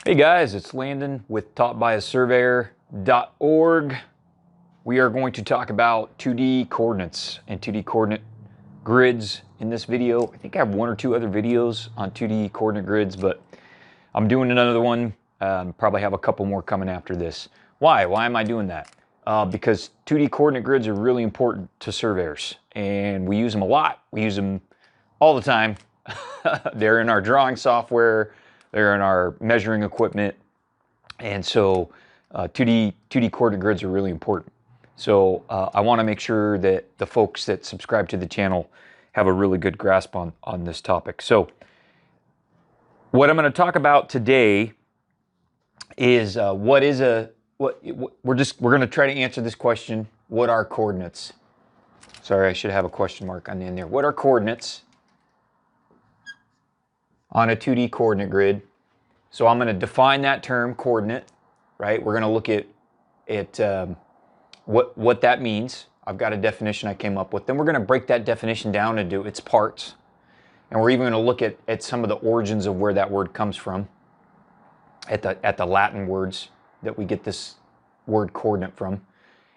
Hey guys, it's Landon with taughtbyasurveyor.org. We are going to talk about 2D coordinates and 2D coordinate grids in this video. I think I have one or two other videos on 2D coordinate grids, but I'm doing another one. Probably have a couple more coming after this. Why? Why am I doing that? Because 2D coordinate grids are really important to surveyors, and we use them a lot. We use them all the time. They're in our drawing software. They're in our measuring equipment, and so 2D coordinate grids are really important. So I want to make sure that the folks that subscribe to the channel have a really good grasp on this topic. So what I'm going to talk about today is we're going to try to answer this question: what are coordinates? Sorry, I should have a question mark on the end there. What are coordinates on a 2D coordinate grid? So I'm going to define that term, coordinate, right? We're going to look at what that means. I've got a definition I came up with. Then we're going to break that definition down into its parts. And we're even going to look at some of the origins of where that word comes from, at the Latin words that we get this word coordinate from.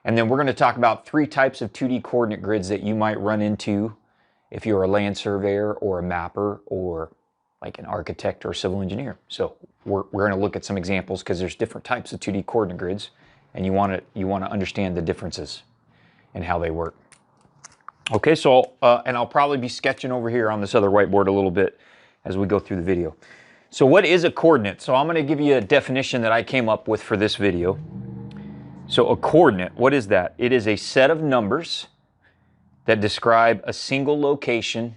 And then we're going to talk about three types of 2D coordinate grids that you might run into if you're a land surveyor or a mapper or like an architect or civil engineer. So we're going to look at some examples because there's different types of 2D coordinate grids, and you want to understand the differences and how they work. Okay, so and I'll probably be sketching over here on this other whiteboard a little bit as we go through the video. So what is a coordinate? So I'm going to give you a definition that I came up with for this video. So a coordinate, what is that? It is a set of numbers that describe a single location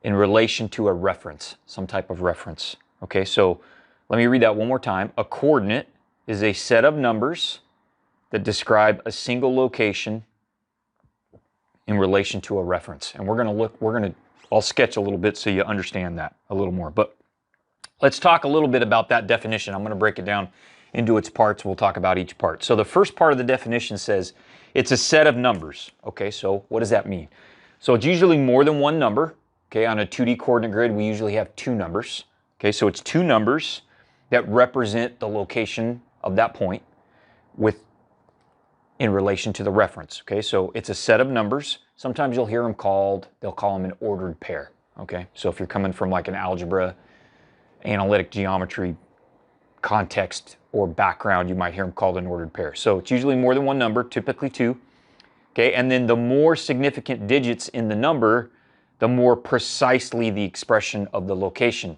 in relation to a reference, some type of reference. Okay, so let me read that one more time. A coordinate is a set of numbers that describe a single location in relation to a reference. And I'll sketch a little bit so you understand that a little more. But let's talk a little bit about that definition. I'm going to break it down into its parts. We'll talk about each part. So the first part of the definition says it's a set of numbers. Okay, so what does that mean? So it's usually more than one number. Okay, on a 2D coordinate grid, we usually have two numbers. Okay, so it's two numbers that represent the location of that point in relation to the reference. Okay, so it's a set of numbers. Sometimes you'll hear them they'll call them an ordered pair. Okay, so if you're coming from like an algebra, analytic geometry context or background, you might hear them called an ordered pair. So it's usually more than one number, typically two. Okay, and then the more significant digits in the number, the more precisely the expression of the location.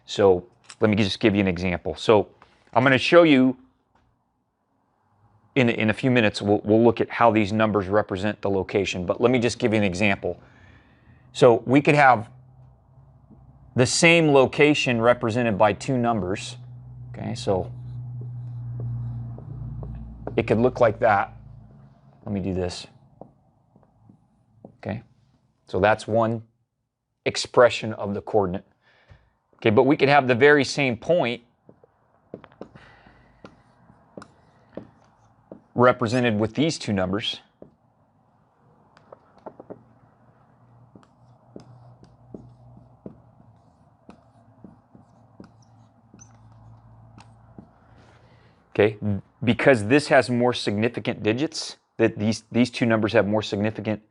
So let me just give you an example. So I'm going to show you in a few minutes, we'll look at how these numbers represent the location, but let me just give you an example. So we could have the same location represented by two numbers. Okay, so it could look like that. Let me do this. Okay, so that's one expression of the coordinate. Okay, but we could have the very same point represented with these two numbers. Okay, because this has more significant digits, that these two numbers have more significant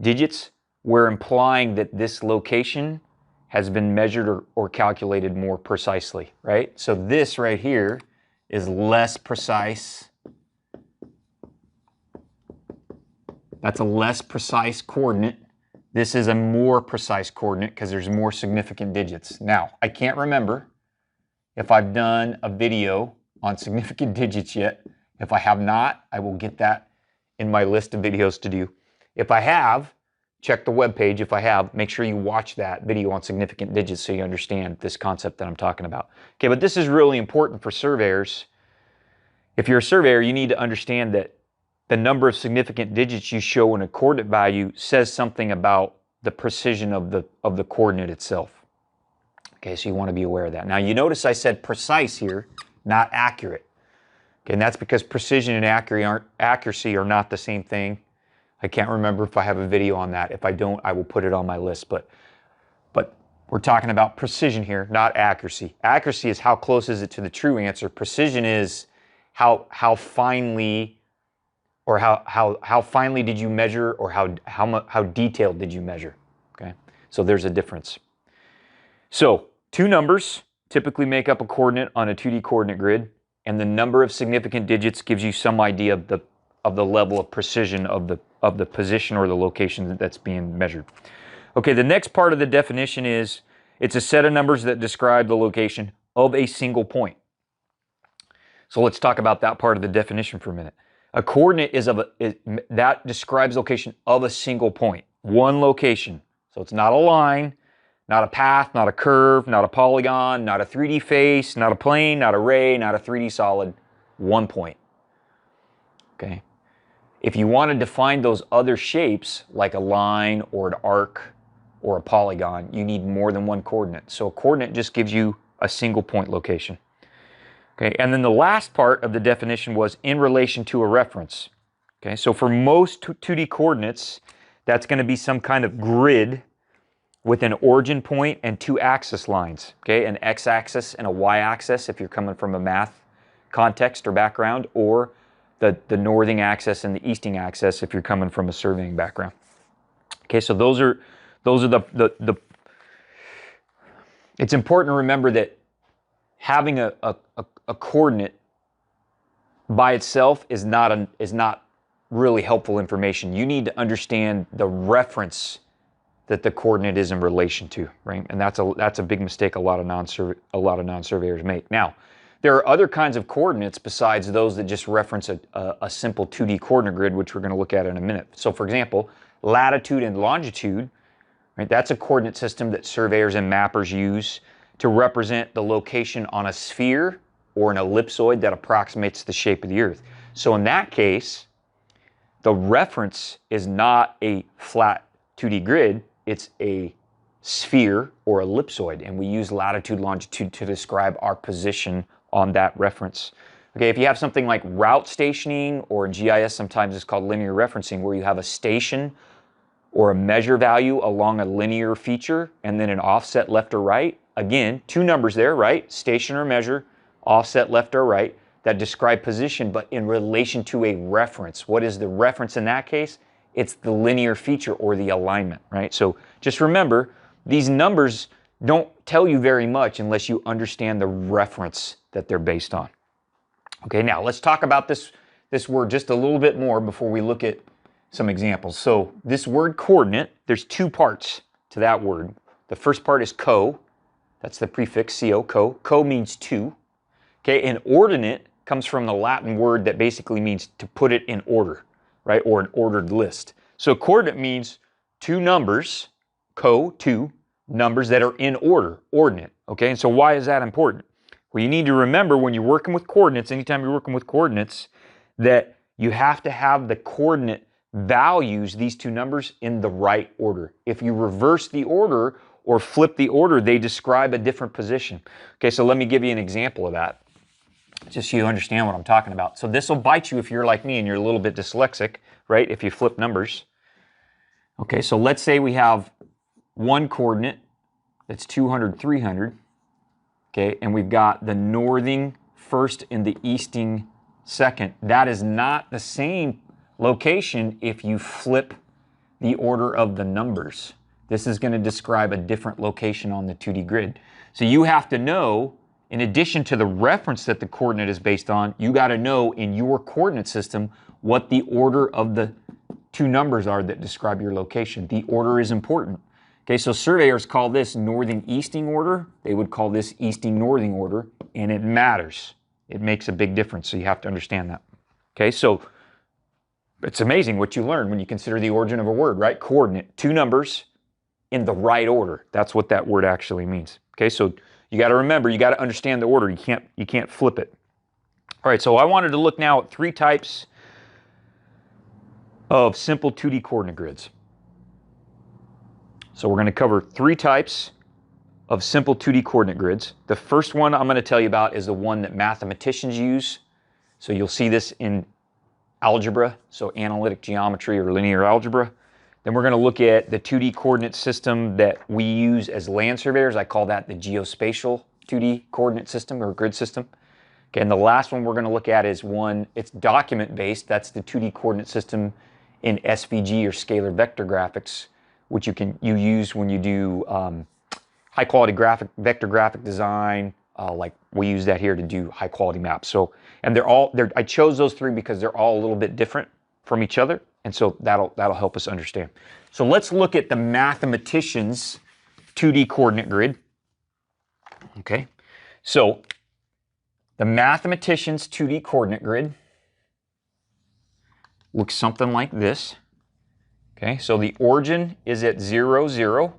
digits, we're implying that this location has been measured or calculated more precisely, right? So this right here is less precise. That's a less precise coordinate. This is a more precise coordinate because there's more significant digits. Now, I can't remember if I've done a video on significant digits yet. If I have not, I will get that in my list of videos to do. If I have, check the webpage. If I have, make sure you watch that video on significant digits so you understand this concept that I'm talking about. Okay, but this is really important for surveyors. If you're a surveyor, you need to understand that the number of significant digits you show in a coordinate value says something about the precision of the coordinate itself. Okay, so you want to be aware of that. Now you notice I said precise here, not accurate. Okay, and that's because precision and accuracy are not the same thing. I can't remember if I have a video on that. If I don't, I will put it on my list. But We're talking about precision here, not accuracy. Accuracy is how close is it to the true answer. Precision is how finely, or how finely did you measure, or how detailed did you measure. Okay, so there's a difference. So two numbers typically make up a coordinate on a 2D coordinate grid, and the number of significant digits gives you some idea of the level of precision of the position or the location that's being measured. Okay, the next part of the definition is it's a set of numbers that describe the location of a single point. So let's talk about that part of the definition for a minute. A coordinate that describes location of a single point, one location. So it's not a line, not a path, not a curve, not a polygon, not a 3D face, not a plane, not a ray, not a 3D solid, one point. Okay. If you want to define those other shapes, like a line or an arc or a polygon, you need more than one coordinate. So a coordinate just gives you a single point location. Okay, and then the last part of the definition was in relation to a reference. Okay, so for most 2D coordinates, that's going to be some kind of grid with an origin point and two axis lines. Okay, an x-axis and a y-axis if you're coming from a math context or background, or the northing axis and the easting axis if you're coming from a surveying background. Okay, so those are the it's important to remember that having a coordinate by itself is not really helpful information. You need to understand the reference that the coordinate is in relation to, right? And that's a big mistake a lot of non-surveyors make. Now, there are other kinds of coordinates besides those that just reference a simple 2D coordinate grid, which we're going to look at in a minute. So, for example, latitude and longitude, right? That's a coordinate system that surveyors and mappers use to represent the location on a sphere or an ellipsoid that approximates the shape of the Earth. So in that case, the reference is not a flat 2D grid, it's a sphere or ellipsoid, and we use latitude, longitude to describe our position on that reference. Okay, if you have something like route stationing, or GIS sometimes it's called linear referencing, where you have a station or a measure value along a linear feature and then an offset left or right, again, two numbers there, right? Station or measure, offset left or right, that describe position, but in relation to a reference. What is the reference in that case? It's the linear feature or the alignment, right? So just remember, these numbers don't tell you very much unless you understand the reference that they're based on. Okay, now let's talk about this word just a little bit more before we look at some examples. So this word coordinate, there's two parts to that word. The first part is co. That's the prefix co, co. Co means two. Okay, an ordinate comes from the Latin word that basically means to put it in order, right? Or an ordered list. So coordinate means two numbers, co, two numbers that are in order, ordinate. Okay, and so why is that important? Well, you need to remember when you're working with coordinates, anytime you're working with coordinates, that you have to have the coordinate values, these two numbers, in the right order. If you reverse the order or flip the order, they describe a different position. Okay, so let me give you an example of that, just so you understand what I'm talking about. So this will bite you if you're like me and you're a little bit dyslexic, right? If you flip numbers. Okay, so let's say we have one coordinate that's 200, 300. Okay, and we've got the northing first and the easting second. That is not the same location if you flip the order of the numbers. This is going to describe a different location on the 2D grid. So you have to know, in addition to the reference that the coordinate is based on, you got to know in your coordinate system what the order of the two numbers are that describe your location. The order is important. Okay, so surveyors call this northing easting order. They would call this easting northing order, and it matters. It makes a big difference, so you have to understand that. Okay, so it's amazing what you learn when you consider the origin of a word, right? Coordinate, two numbers in the right order. That's what that word actually means. Okay, so you got to remember, you got to understand the order. You can't flip it. All right, so I wanted to look now at three types of simple 2D coordinate grids. So we're going to cover three types of simple 2D coordinate grids. The first one I'm going to tell you about is the one that mathematicians use. So you'll see this in algebra, so analytic geometry or linear algebra. Then we're going to look at the 2D coordinate system that we use as land surveyors. I call that the geospatial 2D coordinate system or grid system. Okay, and the last one we're going to look at is one, it's document-based. That's the 2D coordinate system in SVG or scalar vector graphics, which you use when you do high-quality vector graphic design. Like we use that here to do high-quality maps. So, and I chose those three because they're all a little bit different from each other, and so that'll help us understand. So let's look at the mathematician's 2D coordinate grid. Okay, so the mathematician's 2D coordinate grid looks something like this. Okay, so the origin is at 0, 0.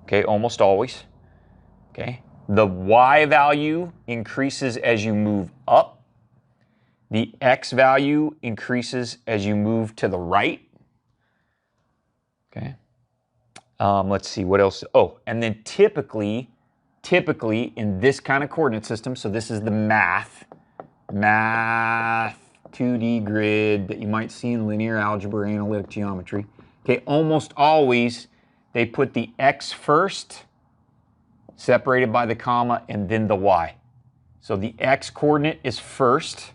Okay, almost always. Okay, the y value increases as you move up. The x value increases as you move to the right. Okay. Let's see, what else? Oh, and then typically in this kind of coordinate system, so this is the math 2D grid that you might see in linear algebra, analytic geometry. Okay, almost always they put the x first, separated by the comma, and then the y. So the x coordinate is first.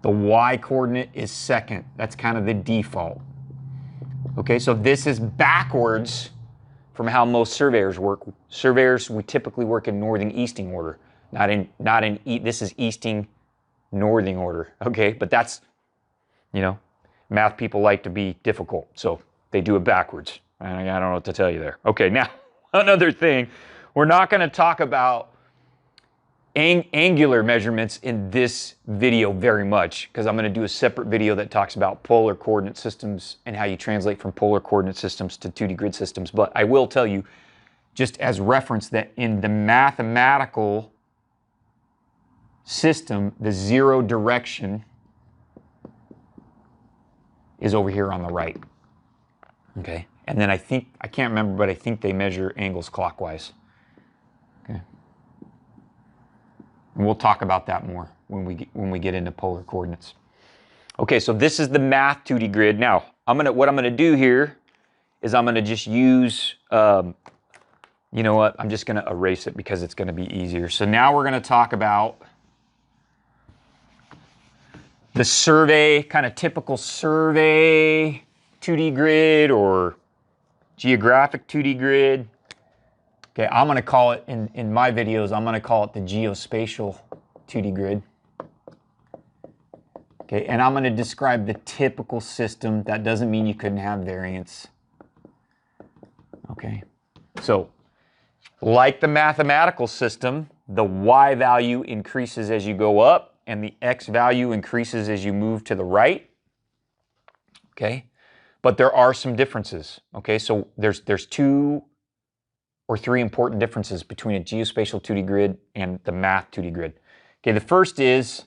The y coordinate is second. That's kind of the default. Okay, so this is backwards from how most surveyors work. Surveyors, we typically work in northing easting order, this is easting northing order. Okay, but that's, math people like to be difficult, so they do it backwards. I don't know what to tell you there. Okay, now another thing, we're not going to talk about angular measurements in this video very much, because I'm going to do a separate video that talks about polar coordinate systems and how you translate from polar coordinate systems to 2D grid systems. But I will tell you, just as reference, that in the mathematical system, the zero direction is over here on the right. Okay, and then I can't remember, but I think they measure angles clockwise. Okay. And we'll talk about that more when we get into polar coordinates. Okay, so this is the math 2D grid. Now, what I'm gonna do here is I'm gonna just use, you know what? I'm just gonna erase it because it's gonna be easier. So now we're gonna talk about the survey, kind of typical survey 2D grid or geographic 2D grid. Okay, I'm going to call it, in my videos, I'm going to call it the geospatial 2D grid. Okay, and I'm going to describe the typical system. That doesn't mean you couldn't have variance. Okay, so like the mathematical system, the y value increases as you go up, and the x value increases as you move to the right. Okay, but there are some differences. Okay, so there's 2 or 3 important differences between a geospatial 2D grid and the math 2D grid. Okay, the first is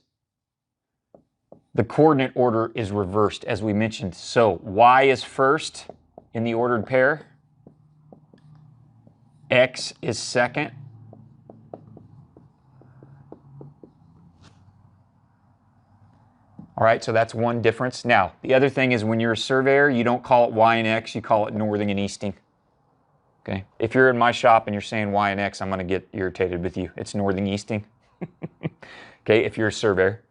the coordinate order is reversed, as we mentioned. So y is first in the ordered pair, x is second, all right, so that's one difference. Now, the other thing is when you're a surveyor, you don't call it y and x, you call it northing and easting. Okay, if you're in my shop and you're saying y and x, I'm going to get irritated with you. It's northing easting. Okay, if you're a surveyor.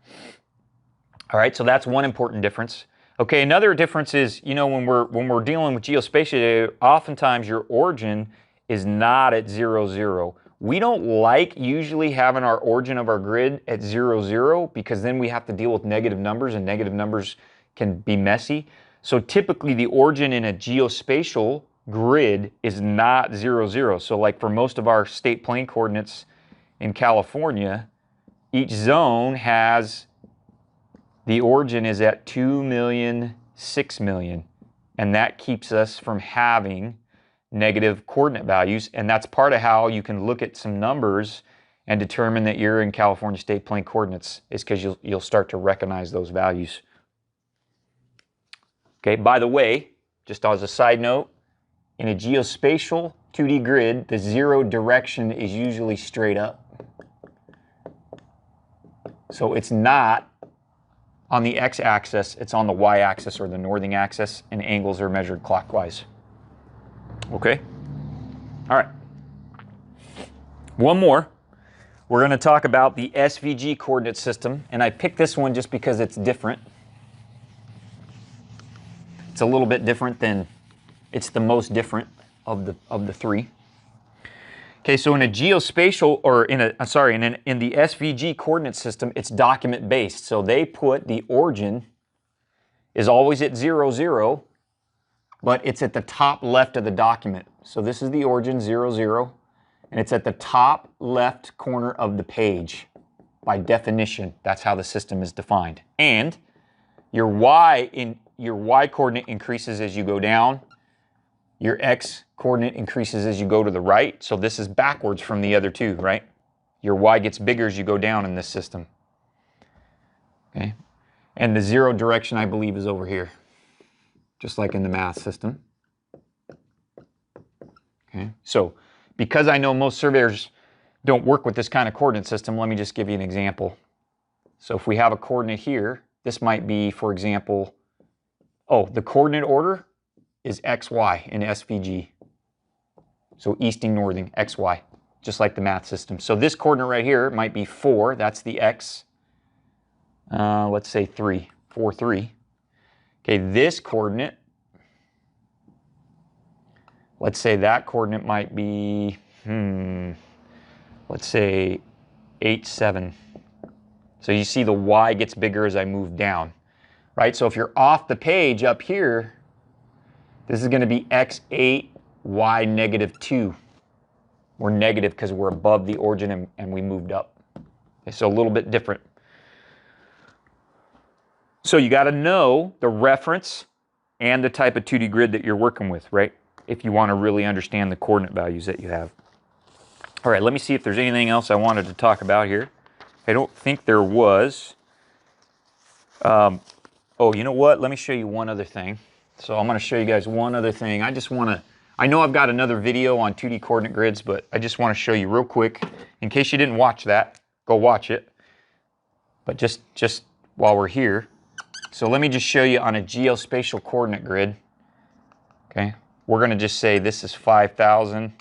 All right, so that's one important difference. Okay, another difference is, when we're dealing with geospatial, oftentimes your origin is not at 0, 0. We don't like usually having our origin of our grid at 0, 0 because then we have to deal with negative numbers, and negative numbers can be messy. So typically the origin in a geospatial grid is not 0, 0. So like for most of our state plane coordinates in California, each zone has, the origin is at 2 million, 6 million, and that keeps us from having negative coordinate values, and that's part of how you can look at some numbers and determine that you're in California state plane coordinates, is because you'll start to recognize those values. Okay, by the way, just as a side note, in a geospatial 2D grid, the zero direction is usually straight up. So it's not on the x-axis, it's on the y-axis or the northing axis, and angles are measured clockwise. Okay? All right. One more. We're going to talk about the SVG coordinate system, and I picked this one just because it's different. It's a little bit different than, it's the most different of the three. Okay, so in a geospatial, or in the SVG coordinate system, it's document based. So they put the origin is always at 0, 0, but it's at the top left of the document. So this is the origin, 0, 0, and it's at the top left corner of the page. By definition, that's how the system is defined. And your y coordinate increases as you go down. Your x coordinate increases as you go to the right. So this is backwards from the other two, right? Your y gets bigger as you go down in this system. Okay? And the 0 direction, I believe, is over here, just like in the math system. Okay? So because I know most surveyors don't work with this kind of coordinate system, let me just give you an example. So if we have a coordinate here, this might be, for example, the coordinate order is XY in SVG. So easting, northing, XY, just like the math system. So this coordinate right here might be 4, that's the X. Let's say 3, 4, 3. Okay, this coordinate, let's say that coordinate might be, let's say 8, 7. So you see the Y gets bigger as I move down, right? So if you're off the page up here, this is going to be x8, y -2. We're negative because we're above the origin and we moved up. Okay, so a little bit different. So you got to know the reference and the type of 2D grid that you're working with, right? If you want to really understand the coordinate values that you have. All right, let me see if there's anything else I wanted to talk about here. I don't think there was. Oh, you know what? Let me show you one other thing. So I'm going to show you guys one other thing. I know I've got another video on 2D coordinate grids, but I just want to show you real quick, in case you didn't watch that, go watch it. But just while we're here, so let me just show you on a geospatial coordinate grid. Okay, we're going to just say this is 5,000,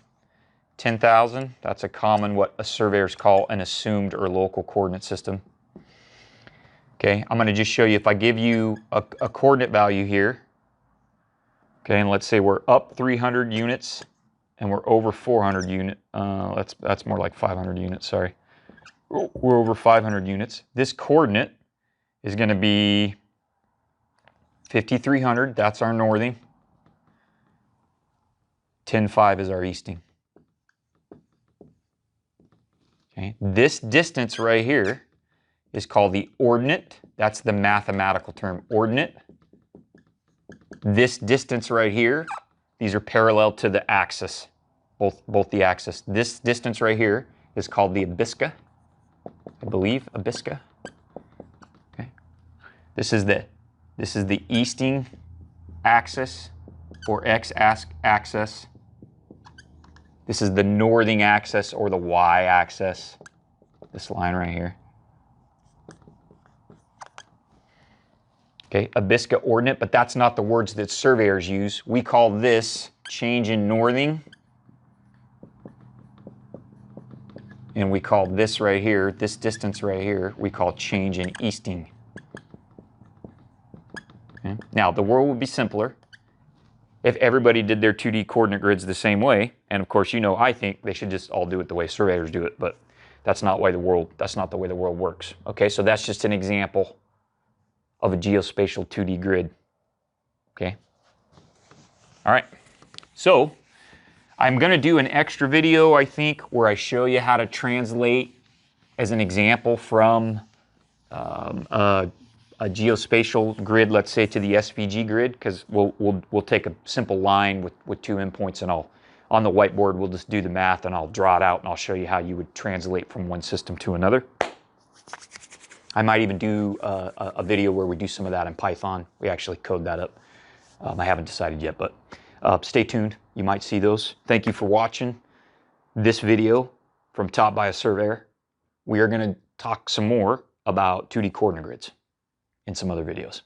10,000. That's a common, what a surveyors call an assumed or local coordinate system. Okay, I'm going to just show you, if I give you a coordinate value here, okay, and let's say we're up 300 units and we're over 400 units. That's more like 500 units, sorry. We're over 500 units. This coordinate is going to be 5,300. That's our northing. 10,5 is our easting. Okay, this distance right here is called the ordinate. That's the mathematical term, ordinate. This distance right here, these are parallel to the axis, both the axis. This distance right here is called the abscissa, I believe, abscissa. Okay. This is the easting axis or x-axis. This is the northing axis or the y-axis, this line right here. Okay, abscissa ordinate, but that's not the words that surveyors use. We call this change in northing. And we call this right here, this distance right here, we call change in easting. Okay. Now, the world would be simpler if everybody did their 2D coordinate grids the same way. And of course, you know, I think they should just all do it the way surveyors do it, but that's not the way the world works. Okay, so that's just an example of a geospatial 2D grid. Okay. All right. So I'm going to do an extra video, I think, where I show you how to translate as an example from a geospatial grid, let's say, to the SVG grid, because we'll take a simple line with 2 endpoints, and on the whiteboard we'll just do the math and I'll draw it out and I'll show you how you would translate from one system to another. I might even do a video where we do some of that in Python. We actually code that up. I haven't decided yet, but stay tuned. You might see those. Thank you for watching this video from Taught by a Surveyor. We are going to talk some more about 2D coordinate grids. in some other videos.